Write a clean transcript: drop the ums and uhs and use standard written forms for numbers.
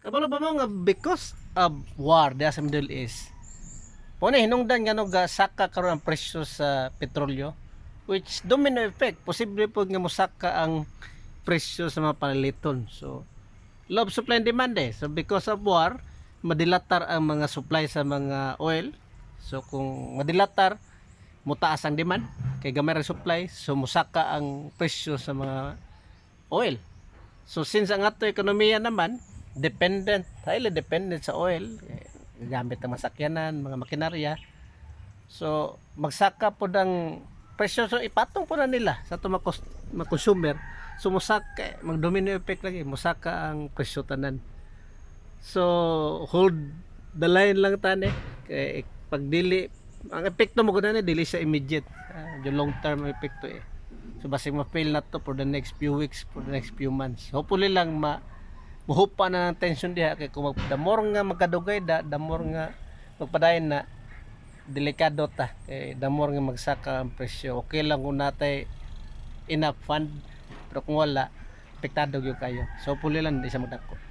Kabalo ba mo nga because of war diya sa Middle East. Pone hinungdan nga no ga saka karon ang presyo sa petrolyo which domino effect posible po nga mosaka ang presyo sa mga panaliton. So love supply and demand eh. So because of war madilatar ang mga supply sa mga oil. So kung madilatar mutaas ang demand kay gamay ra supply so mosaka ang presyo sa mga oil. So since ang ato ekonomiya naman highly dependent sa oil, gamit ang masakyanan, mga makinarya. So magsaka po ng presyo so ipatong po na nila sa ito mga consumer. So musaka, mag-domino effect lagi, musaka ang presyo tanan. So hold the line lang tani kay pagdili ang epekto mo gud dili siya immediate, yung long term epekto eh. So basig ma-fail na to for the next few weeks, for the next few months. Hopefully lang muhupa na ng tension diha kay kung the more nga magkadugay the more nga magpadayon na delikado ta kay the more nga magsaka ang presyo. Okay lang kung natay enough fund pero kung wala apektado gyud kayo. So hopefully lang di siya magdako.